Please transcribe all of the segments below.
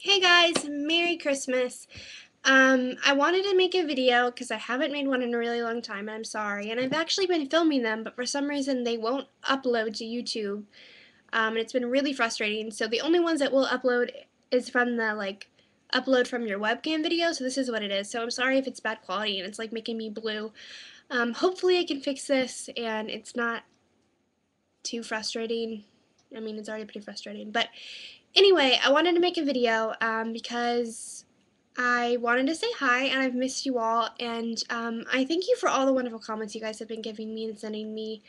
Hey guys, Merry Christmas. I wanted to make a video because I haven't made one in a really long time, and I'm sorry. And I've actually been filming them, but for some reason they won't upload to YouTube. And it's been really frustrating. So the only ones that will upload is from the upload from your webcam video. So this is what it is. So I'm sorry if it's bad quality and it's like making me blue. Hopefully I can fix this and it's not too frustrating. I mean, it's already pretty frustrating, but anyway, I wanted to make a video because I wanted to say hi and I've missed you all, and I thank you for all the wonderful comments you guys have been giving me and sending me,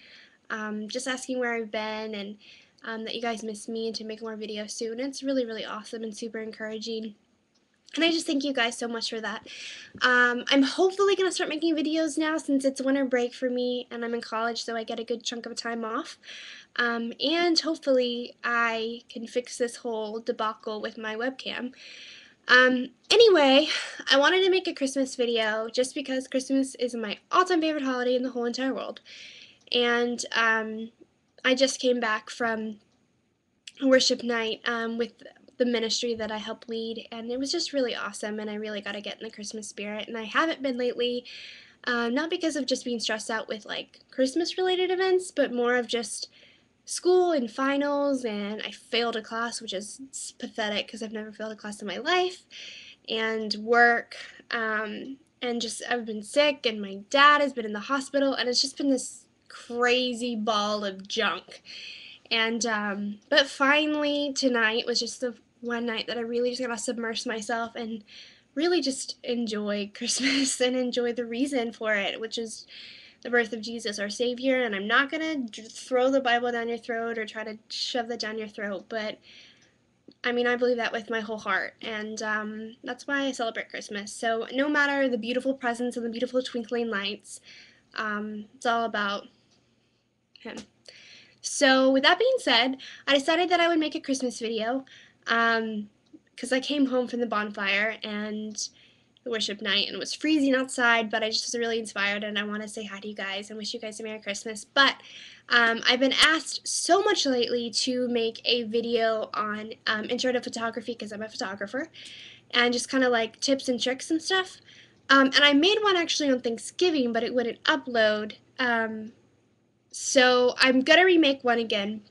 just asking where I've been and that you guys miss me and to make more videos soon. It's really, really awesome and super encouraging. And I just thank you guys so much for that. I'm hopefully going to start making videos now since it's winter break for me and I'm in college, so I get a good chunk of time off. And hopefully I can fix this whole debacle with my webcam. Anyway, I wanted to make a Christmas video just because Christmas is my all-time favorite holiday in the whole entire world. And I just came back from worship night with the ministry that I help lead, and it was just really awesome, and I really got to get in the Christmas spirit, and I haven't been lately, not because of just being stressed out with like Christmas related events, but more of just school and finals, and I failed a class, which is pathetic because I've never failed a class in my life, and work, and just I've been sick, and my dad has been in the hospital, and it's just been this crazy ball of junk. And but finally tonight was just the one night that I really just got to submerge myself and really just enjoy Christmas and enjoy the reason for it, which is the birth of Jesus, our Savior. And I'm not going to throw the Bible down your throat or try to shove that down your throat, but I mean, I believe that with my whole heart, and that's why I celebrate Christmas. So, no matter the beautiful presents and the beautiful twinkling lights, it's all about Him. So, with that being said, I decided that I would make a Christmas video because I came home from the bonfire and the worship night and it was freezing outside, but I just was really inspired and I want to say hi to you guys and wish you guys a Merry Christmas. But I've been asked so much lately to make a video on intro to photography because I'm a photographer and just kind of like tips and tricks and stuff. And I made one actually on Thanksgiving, but it wouldn't upload. So I'm gonna remake one again.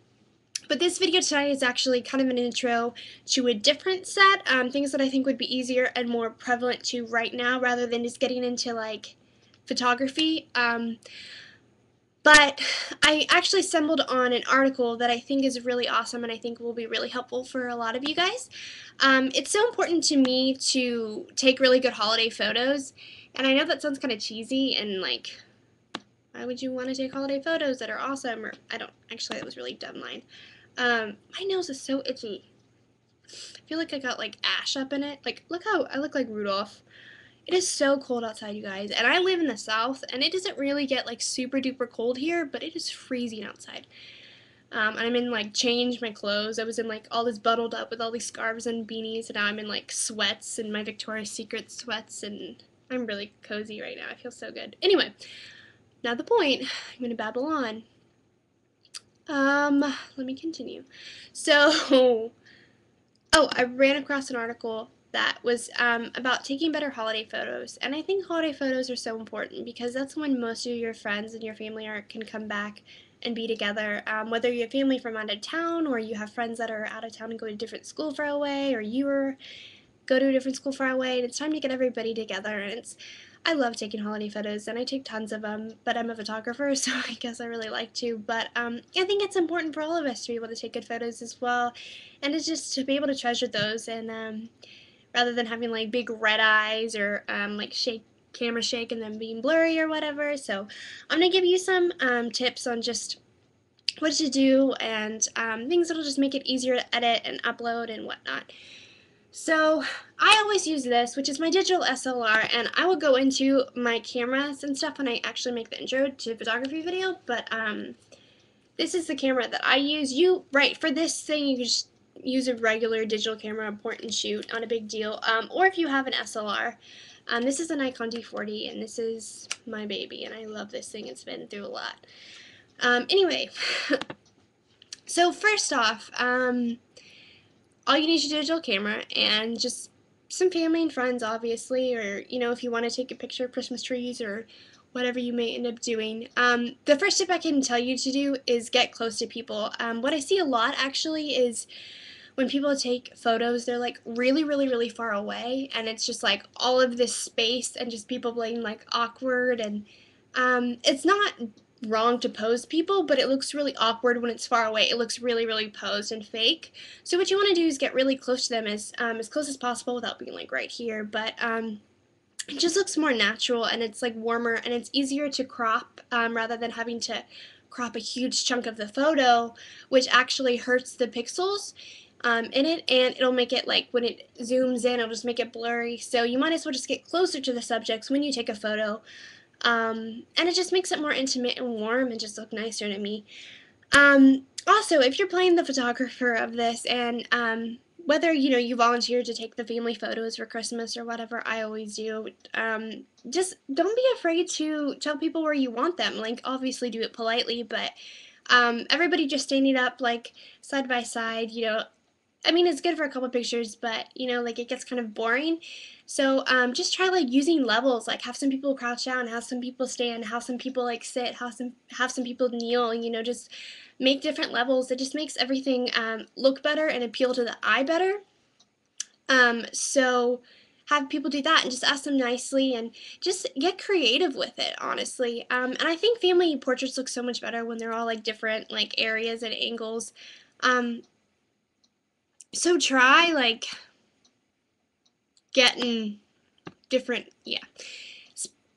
But this video tonight is actually kind of an intro to a different set, things that I think would be easier and more prevalent to right now rather than just getting into like photography. But I actually stumbled on an article that I think is really awesome and I think will be really helpful for a lot of you guys. It's so important to me to take really good holiday photos, and I know that sounds kind of cheesy and like, why would you want to take holiday photos that are awesome? Or I don't, actually, that was a really dumb line. My nose is so itchy. I feel like I got like ash up in it. Like, look how I look like Rudolph. It is so cold outside, you guys. And I live in the south, and it doesn't really get like super duper cold here, but it is freezing outside. And I'm in like change my clothes. I was in like all this bundled up with all these scarves and beanies, and now I'm in like sweats and my Victoria's Secret sweats, and I'm really cozy right now. I feel so good. Anyway, now the point. I'm gonna babble on. Let me continue. So, oh, I ran across an article that was about taking better holiday photos, and I think holiday photos are so important because that's when most of your friends and your family can come back and be together. Whether you have family from out of town, or you have friends that are out of town and go to a different school far away, or go to a different school far away, and it's time to get everybody together. And I love taking holiday photos, and I take tons of them, but I'm a photographer, so I guess I really like to. But I think it's important for all of us to be able to take good photos as well, and it's just to be able to treasure those, and rather than having like big red eyes or like camera shake and then being blurry or whatever. So I'm gonna give you some tips on just what to do and things that'll just make it easier to edit and upload and whatnot. So I always use this, which is my digital SLR, and I will go into my cameras and stuff when I actually make the intro to photography video, but this is the camera that I use. Right, for this thing, you can just use a regular digital camera, point and shoot, not a big deal, or if you have an SLR. This is a Nikon D40, and this is my baby, and I love this thing. It's been through a lot. Anyway, so first off, all you need is a digital camera and just some family and friends, obviously, or if you want to take a picture of Christmas trees or whatever you may end up doing. The first tip I can tell you to do is get close to people. What I see a lot actually is when people take photos, they're like really, really, really far away, and it's just like all of this space and just people being like awkward. And it's not wrong to pose people, but it looks really awkward when it's far away. It looks really, really posed and fake. So what you want to do is get really close to them as close as possible without being like right here. But it just looks more natural and it's like warmer and it's easier to crop rather than having to crop a huge chunk of the photo, which actually hurts the pixels in it, and it'll make it like when it zooms in, it'll just make it blurry. So you might as well just get closer to the subjects when you take a photo, and it just makes it more intimate and warm and just look nicer to me. Also, if you're playing the photographer of this and whether you volunteer to take the family photos for Christmas or whatever, I always do. Just don't be afraid to tell people where you want them. Like, obviously do it politely, but everybody just standing up like side by side, I mean, it's good for a couple pictures, but like it gets kind of boring. So just try like using levels, like have some people crouch down, have some people stand, have some people like sit, have some people kneel. Just make different levels. It just makes everything look better and appeal to the eye better. So have people do that and just ask them nicely and just get creative with it, honestly. And I think family portraits look so much better when they're all like different like areas and angles. Um, so try like getting different, yeah.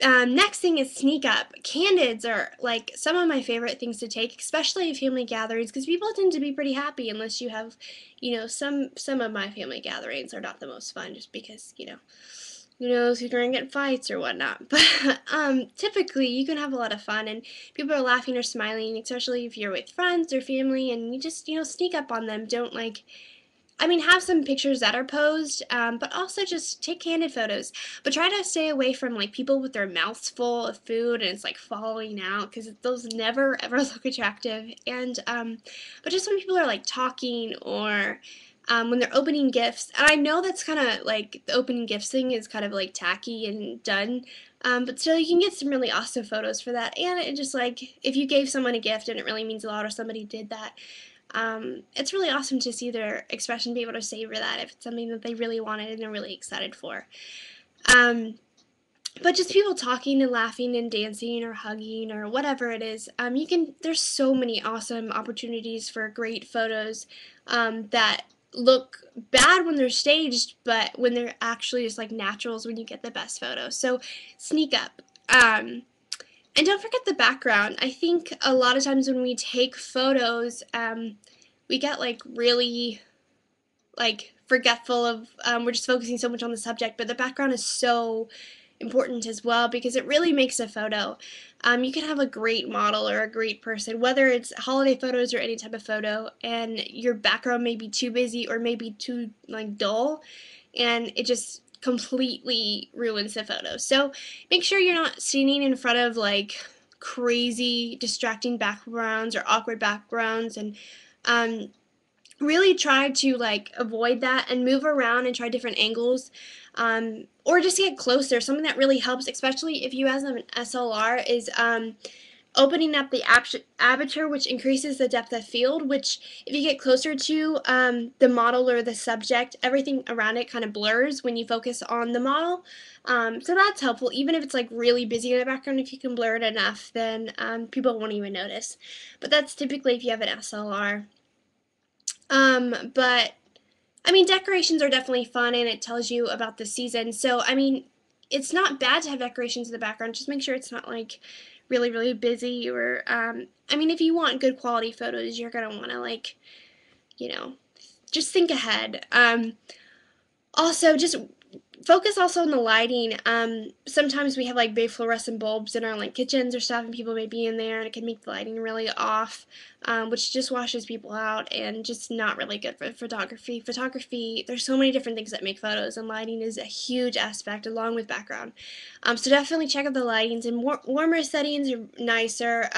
Next thing is sneak up. Candids are like some of my favorite things to take, especially at family gatherings, because people tend to be pretty happy unless you have, some of my family gatherings are not the most fun just because, who knows who's going to get fights or whatnot. But typically you can have a lot of fun and people are laughing or smiling, especially if you're with friends or family, and you just, sneak up on them. Don't like have some pictures that are posed, but also just take candid photos. But try to stay away from like people with their mouths full of food and it's like falling out because those never ever look attractive. And but just when people are like talking or when they're opening gifts, and I know that's kind of like the opening gifts thing is kind of like tacky and done. But still, you can get some really awesome photos for that. And it just like if you gave someone a gift and it really means a lot, or somebody did that, it's really awesome to see their expression, be able to savor that if it's something that they really wanted and they're really excited for. Um, but just people talking and laughing and dancing or hugging or whatever it is, there's so many awesome opportunities for great photos that look bad when they're staged, but when they're actually just like naturals, when you get the best photos. So sneak up. And don't forget the background. I think a lot of times when we take photos, we get like really like forgetful of, we're just focusing so much on the subject, but the background is so important as well because it really makes a photo. You can have a great model or a great person, whether it's holiday photos or any type of photo, and your background may be too busy or maybe too like dull, and it just completely ruins the photo. So make sure you're not standing in front of like crazy distracting backgrounds or awkward backgrounds, and um, really try to like avoid that and move around and try different angles, or just get closer. Something that really helps, especially if you have an SLR, is opening up the aperture, which increases the depth of field, which if you get closer to the model or the subject, everything around it kind of blurs when you focus on the model. So that's helpful. Even if it's like really busy in the background, if you can blur it enough, then people won't even notice. But that's typically if you have an SLR. But decorations are definitely fun and it tells you about the season. So, it's not bad to have decorations in the background. Just make sure it's not like really, really busy or, if you want good quality photos, you're going to want to like, you know, just think ahead. Also, just focus also on the lighting. Sometimes we have like big fluorescent bulbs in our like kitchens or stuff, and people may be in there, and it can make the lighting really off, which just washes people out and just not really good for photography. Photography, there's so many different things that make photos, and lighting is a huge aspect along with background. So definitely check out the lightings, and warmer settings are nicer.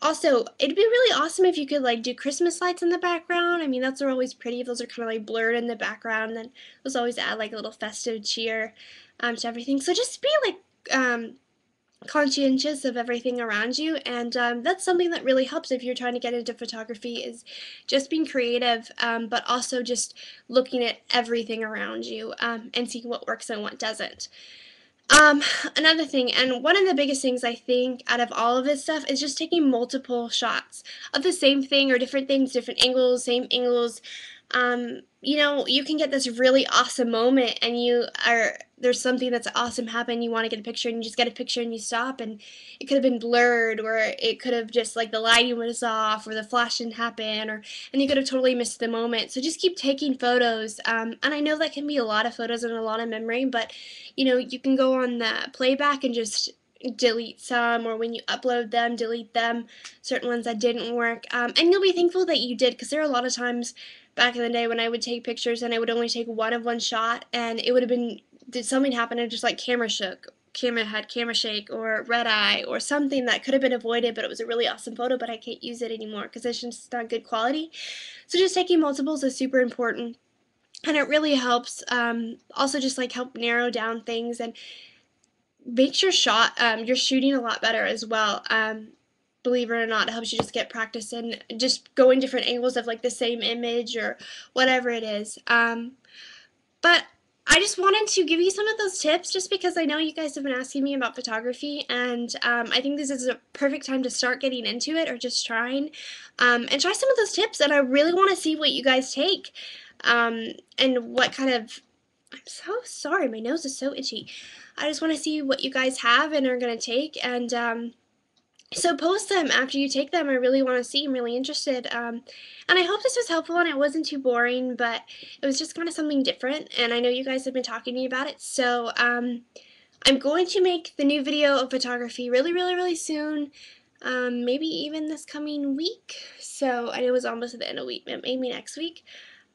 Also, it'd be really awesome if you could like do Christmas lights in the background. I mean, those are always pretty. Those are kind of like blurred in the background, and then those always add like a little festive cheer to everything. So just be like conscientious of everything around you, and that's something that really helps if you're trying to get into photography, is just being creative, but also just looking at everything around you and seeing what works and what doesn't. Um, Another thing, and one of the biggest things I think out of all of this stuff, is just taking multiple shots of the same thing or different things, different angles, same angles. You know, you can get this really awesome moment, and there's something that's awesome happen. You want to get a picture, and you just get a picture, and you stop, and it could have been blurred, or it could have just like the lighting was off, or the flash didn't happen, and you could have totally missed the moment. So just keep taking photos. And I know that can be a lot of photos and a lot of memory, but you know, you can go on the playback and just delete some, or when you upload them, delete them, certain ones that didn't work. And you'll be thankful that you did, because there are a lot of times back in the day when I would take pictures and I would only take one of one shot, and it would have been, did something happen and just like camera shook, camera had camera shake or red eye or something that could have been avoided, but it was a really awesome photo, but I can't use it anymore because it's just not good quality. So just taking multiples is super important, and it really helps also just like help narrow down things and makes your shot your shooting a lot better as well. Believe it or not, it helps you just get practice and just go in different angles of like the same image or whatever it is. But I just wanted to give you some of those tips just because I know you guys have been asking me about photography, and I think this is a perfect time to start getting into it or just trying, and try some of those tips. And I really want to see what you guys take, and what kind of, I'm so sorry, my nose is so itchy. I just want to see what you guys have and are going to take, and so post them after you take them. I really want to see. I'm really interested. And I hope this was helpful and it wasn't too boring, but it was just kind of something different. And I know you guys have been talking to me about it. So I'm going to make the new video of photography really, really, really soon. Maybe even this coming week. So I know it's almost at the end of the week, maybe next week.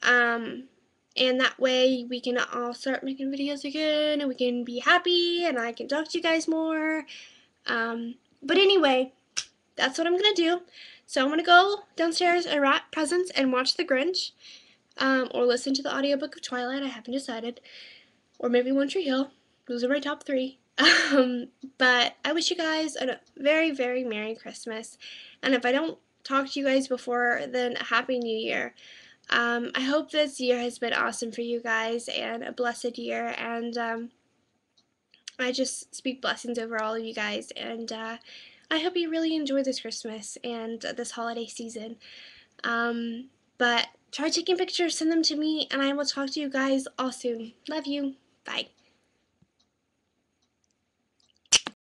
And that way we can all start making videos again, and we can be happy, and I can talk to you guys more. But anyway, that's what I'm going to do. So I'm going to go downstairs and wrap presents and watch The Grinch, or listen to the audiobook of Twilight. I haven't decided. Or maybe One Tree Hill. Those are my top 3. But I wish you guys a very, very Merry Christmas. And if I don't talk to you guys before, then a Happy New Year. I hope this year has been awesome for you guys and a blessed year. And I just speak blessings over all of you guys, and I hope you really enjoy this Christmas and this holiday season. But try taking pictures, send them to me, and I will talk to you guys all soon. Love you. Bye.